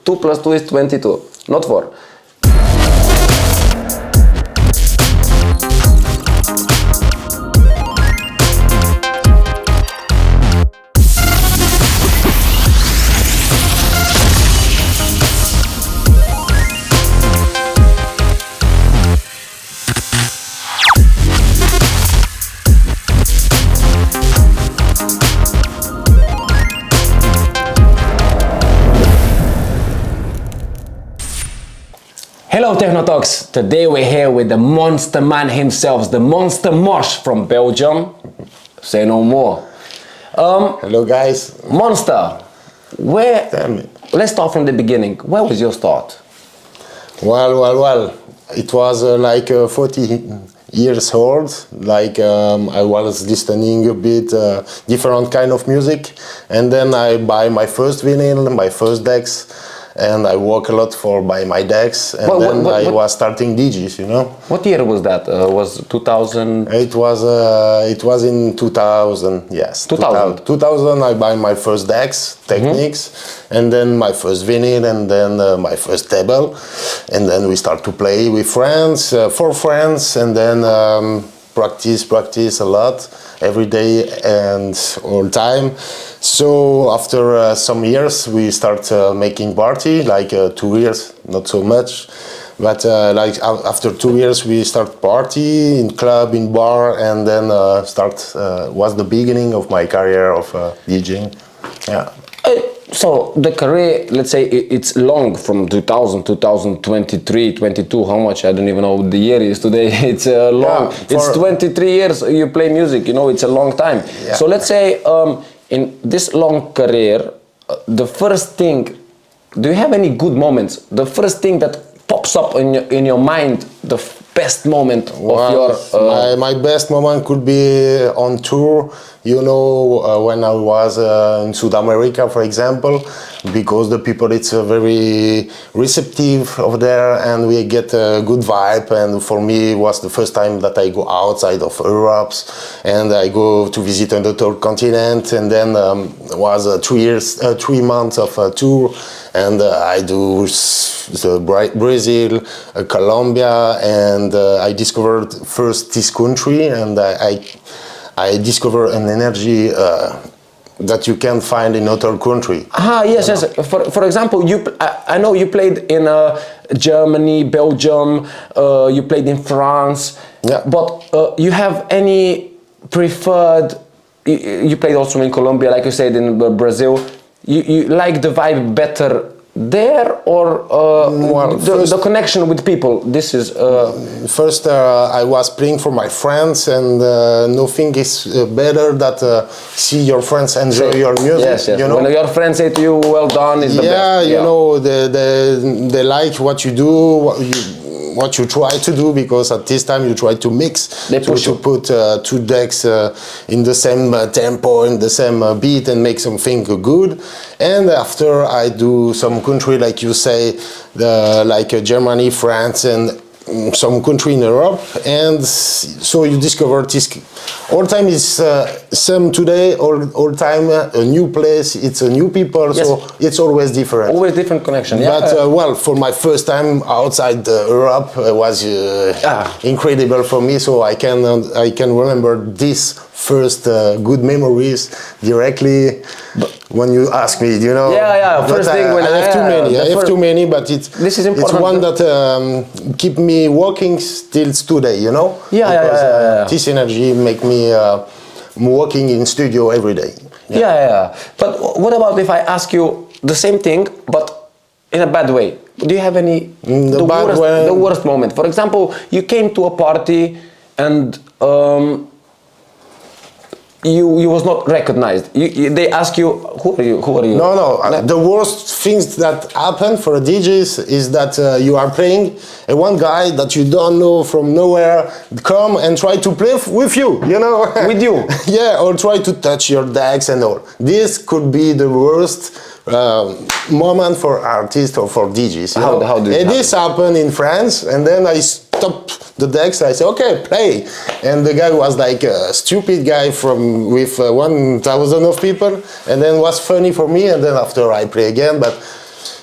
2 plus 2 is 22, not 4. Hello Techno Talks, today we're here with the monster man himself, the monster Mush from Belgium. Say no more. Hello guys. Monster, let's start from the beginning. Where was your start? Well. It was like 40 years old. Like I was listening a bit different kind of music, and then I buy my first vinyl, my first decks. And I work a lot by my decks, and I was starting DJs, you know. What year was that? Was 2000? It was in 2000, yes. 2000. 2000 I buy my first decks, Technics, and then my first vinyl, and then my first table. And then we start to play with friends, for friends, and then practice a lot, every day and all time. So after some years we start making party, like 2 years, not so much, but like after 2 years we start party in club, in bar, and then was the beginning of my career of DJing. Yeah. So the career, let's say it's long, from 2000, 2023, 22, how much, I don't even know what the year is today. It's long, it's 23 years you play music, you know, it's a long time. Yeah. So let's say in this long career, the first thing, do you have any good moments? The first thing that pops up in your mind, the best moment of your... My best moment could be on tour, you know, when I was in South America, for example, because the people, it's very receptive over there, and we get a good vibe. And for me, it was the first time that I go outside of Europe, and I go to visit another continent. And then was 3 months of a tour, and I do Brazil, Colombia, and I discovered first this country, and I discovered an energy that you can find in other country. Yes. For example, I know you played in Germany, Belgium, you played in France. Yeah. But you have any preferred? You played also in Colombia, like you said, in Brazil. You like the vibe better there, or the connection with people? This is first I was playing for my friends, and nothing is better than see your friends enjoy your music. Yes. You know? When your friends say to you, well done, is the best. You know, they like what you do, what you try to do, because at this time you try to mix, to put 2 decks in the same tempo, in the same beat, and make something good. And after I do some country, like you say, like Germany, France, and some country in Europe, and so you discover this. All time is same today. All time a new place. It's a new people. Yes. So it's always different. Always different connection. Yeah. But well, for my first time outside Europe, it was incredible for me. So I can remember this first good memories directly. When you ask me, you know. First thing when I have too many. I have too many, but this is important. It's one that keep me walking still today, you know. This energy make me working in studio every day. But what about if I ask you the same thing, but in a bad way? Do you have any the worst moment? For example, you came to a party and you was not recognized. They ask you, who are you? No. The worst things that happen for DJs is that you are playing, and one guy that you don't know from nowhere come and try to play with you, you know? With you? Yeah, or try to touch your decks and all. This could be the worst moment for artists or for DJs. How do this happened in France, and then I stop the decks. I say, okay, play, and the guy was like a stupid guy with 1,000 of people, and then was funny for me. And then after I play again, but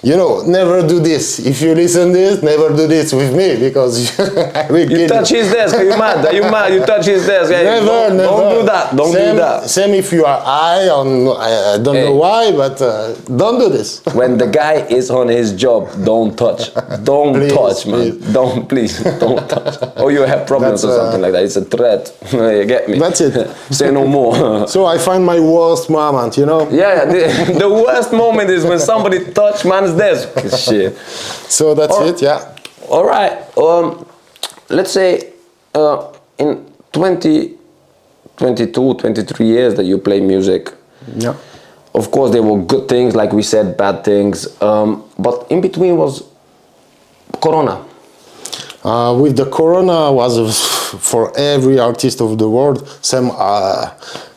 you know, never do this. If you listen this, never do this with me because I will You touch his desk. Are you mad? Are you mad? You touch his desk. Hey, never. Don't do that. Don't do that. Same if you are high on, I don't know why, but don't do this. When the guy is on his job, don't touch. Don't Please, touch, man. please. Don't touch. Or you have problems That's, or something like that. It's a threat. You get me? That's it. Say no more. So I find my worst moment, you know? Yeah, the worst moment is when somebody touch man's desk. Shit. So that's it, yeah. All right. Let's say in 22, 23 years that you play music. Yeah. Of course, there were good things, like we said, bad things. But in between was Corona. With the Corona was for every artist of the world, some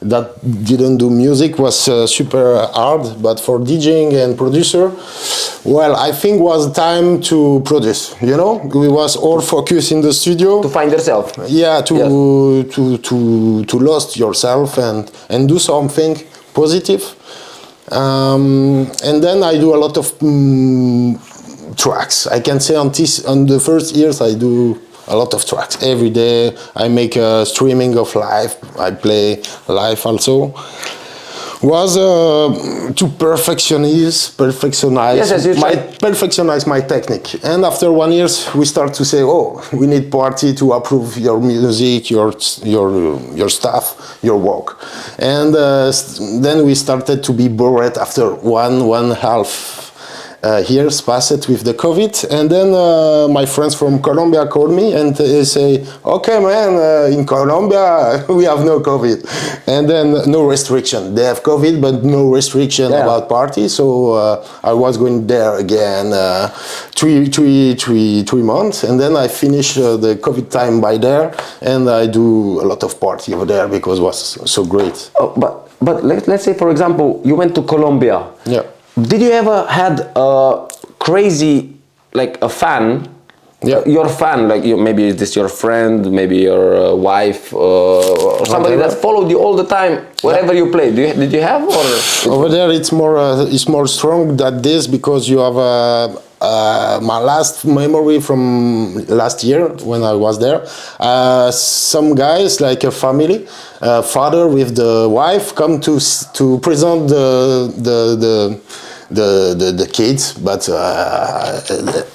that didn't do music was super hard, but for DJing and producer, well, I think was time to produce, you know? We was all focused in the studio. To find yourself. Yeah, to lost yourself and do something positive. And then I do a lot of tracks. I can say on the first years I do a lot of tracks. Every day I make a streaming of live. I play live also. Was to perfectionize my technique. And after 1 year we start to say, oh, we need party to approve your music, your stuff, your work. And then we started to be bored after one and a half years passed with the COVID, and then my friends from Colombia called me and they say, okay man, in Colombia we have no COVID, and then no restriction. They have COVID but no restriction about party, so I was going there again 3 months, and then I finish the COVID time by there, and I do a lot of party over there because it was so great. Oh, but let's say, for example, you went to Colombia. Yeah. Did you ever had a crazy, like a fan? Yeah. Your fan, like maybe is this your friend, maybe your wife, or somebody that followed you all the time wherever you played. Did you have, or over there it's more strong than this because you have my last memory from last year when I was there. Some guys, like a family, father with the wife, come to present the kids, but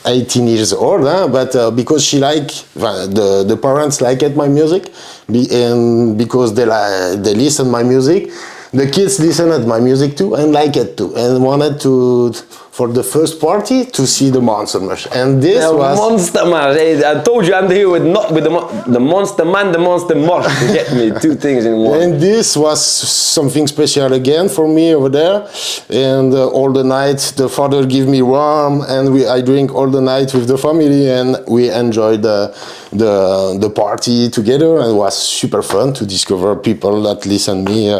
18 years old, but because she the parents liked my music, and because they listen my music, the kids listened at my music too and liked it too, and wanted to, for the first party, to see the Monster Mush. And this was Monster Mush. Hey, I told you I'm here with the Monster Man, the Monster Mush. You get me, two things in one. And this was something special again for me over there. And all the night the father give me rum, and I drink all the night with the family, and we enjoyed the party together, and it was super fun to discover people that listen me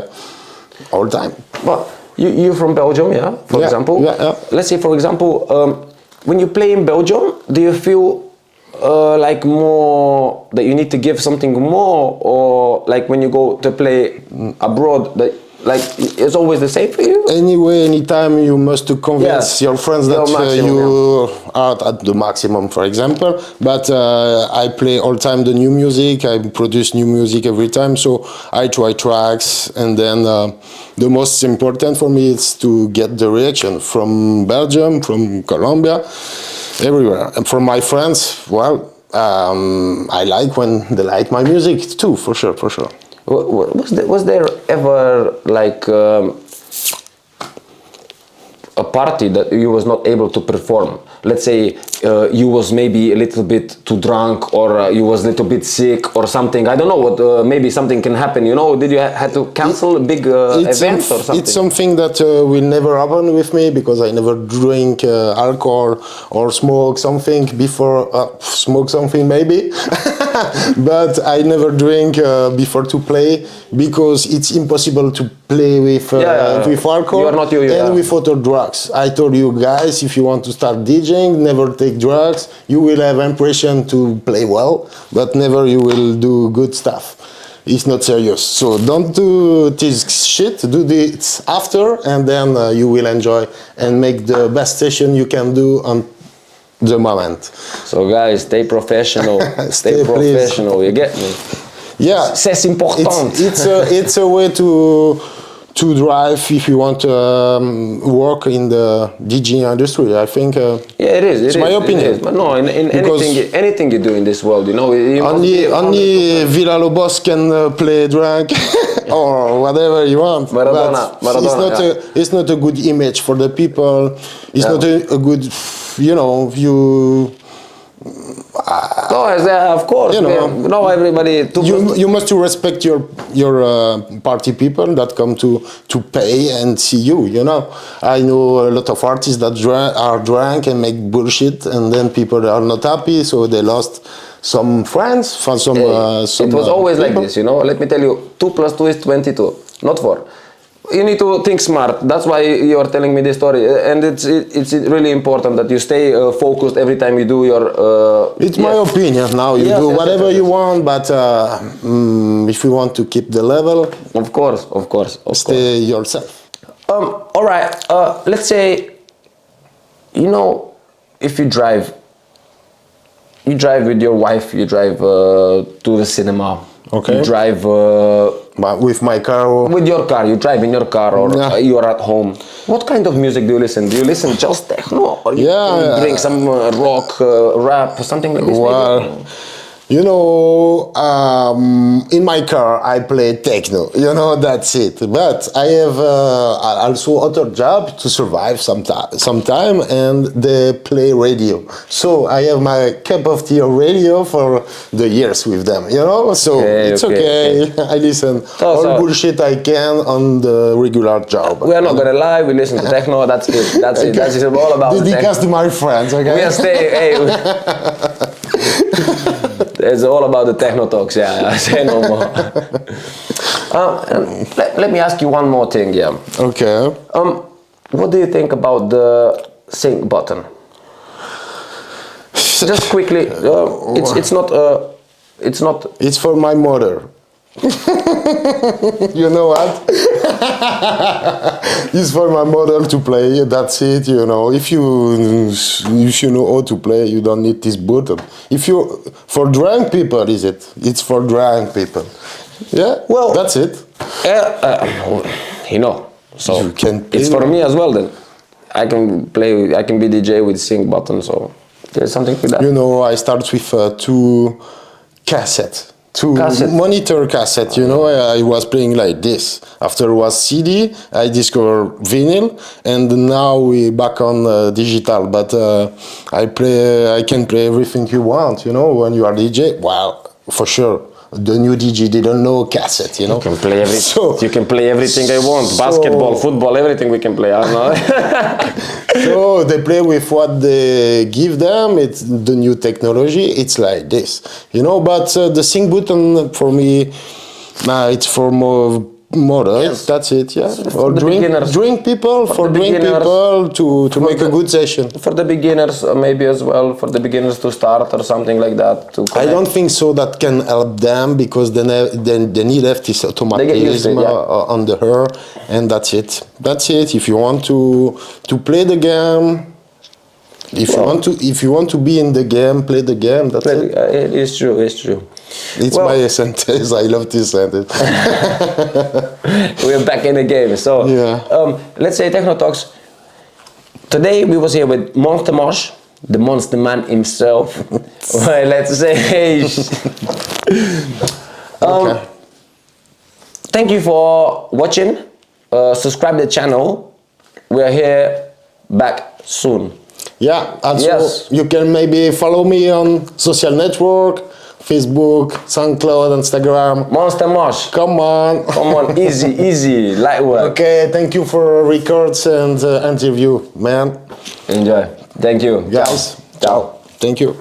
all the time. But you're from Belgium, yeah? For example. Yeah. Let's say, for example, when you play in Belgium, do you feel like more that you need to give something more, or like when you go to play abroad, that like it's always the same for you? Anyway, anytime you must to convince your friends that you are at the maximum, for example. But I play all the time the new music. I produce new music every time, so I try tracks, and then the most important for me is to get the reaction from Belgium, from Colombia, everywhere, and from my friends. Well, I like when they like my music too, for sure. Was there ever like a party that you was not able to perform? Let's say you was maybe a little bit too drunk, or you was a little bit sick or something. I don't know what. Maybe something can happen. You know, did you have to cancel big events or something? It's something that will never happen with me because I never drink alcohol or smoke something before. Smoke something maybe, but I never drink before to play because it's impossible to play with alcohol and with other drugs. I told you guys, if you want to start DJing, never take drugs. You will have impression to play well, but never you will do good stuff. it's not serious. So don't do this shit. Do this after, and then you will enjoy and make the best session you can do on the moment. So guys, stay professional. Stay professional. Please. You get me? Yeah, C'est important. It's a way to drive if you want to work in the DJ industry. I think. Yeah, it is. It's my opinion. But no, in anything you do in this world, you know, only Villa Lobos can play drunk or whatever you want. Maradona, it's not a good image for the people. It's not a good, you know, you. No, of course. You know, no, everybody. You must respect your party people that come to pay and see you. You know, I know a lot of artists that are drunk and make bullshit, and then people are not happy, so they lost some friends, some. It was always like this, you know. Let me tell you, 2 + 2 is 22, not 4. You need to think smart. That's why you are telling me this story, and it's really important that you stay focused every time you do your. It's my opinion. Now you do whatever you want, but if you want to keep the level, of course, stay yourself. All right. Let's say, you know, if you drive with your wife. You drive to the cinema. Okay. You drive. With my car. With your car, you drive in your car, or you are at home. What kind of music do you listen? Do you listen just techno, or you bring some rock, rap, something like this? Well, maybe? you know, in my car I play techno. You know, that's it. But I have also other job to survive sometime, and they play radio. So I have my cup of tea of radio for the years with them. You know, so it's okay. I listen all bullshit I can on the regular job. We are not gonna lie. We listen to techno. That's it. That's it. That's all about. Dedicate to my friends. Okay. We are staying. It's all about the Techno Talks, I say no more. Let me ask you one more thing, Okay. What do you think about the sync button? Just quickly, it's not. It's for my mother. You know what? It's for my mother to play. That's it. You know, if you know how to play, you don't need this button. For drunk people, is it? It's for drunk people. Yeah. Well, that's it. You know, so you can it's for me as well. Then I can play. I can be DJ with sync button. So there's something with that. You know, I start with 2 cassettes. Monitor cassette, you know, I was playing like this. After was CD, I discovered vinyl, and now we back on digital. But I can play everything you want, you know, when you are DJ. Wow, for sure. The new DJ didn't know cassette, you know. You can play everything. So, you can play everything I want. Basketball, football, everything we can play. I don't know. So they play with what they give them. It's the new technology. It's like this, you know. But the sync button for me, it's for more models. Yes. That's it. Yeah. Or drink people to make a good session. For the beginners, maybe as well. For the beginners to start or something like that. I don't think so. That can help them because then they need this automatism on the hair, and that's it. That's it. If you want to play the game. If you want to be in the game, play the game. That's it. It's true. It's true. It's my sentence. I love this sentence. We're back in the game. So let's say Techno Talks. Today we was here with Monster Mush, the Monster Man himself. Well, let's say. Thank you for watching. Subscribe the channel. We are here back soon. Yeah, also you can maybe follow me on social network, Facebook, SoundCloud, Instagram. Monster Mush. Come on, easy, light work. Okay, thank you for records and interview, man. Enjoy. Thank you. Guys, ciao. Thank you.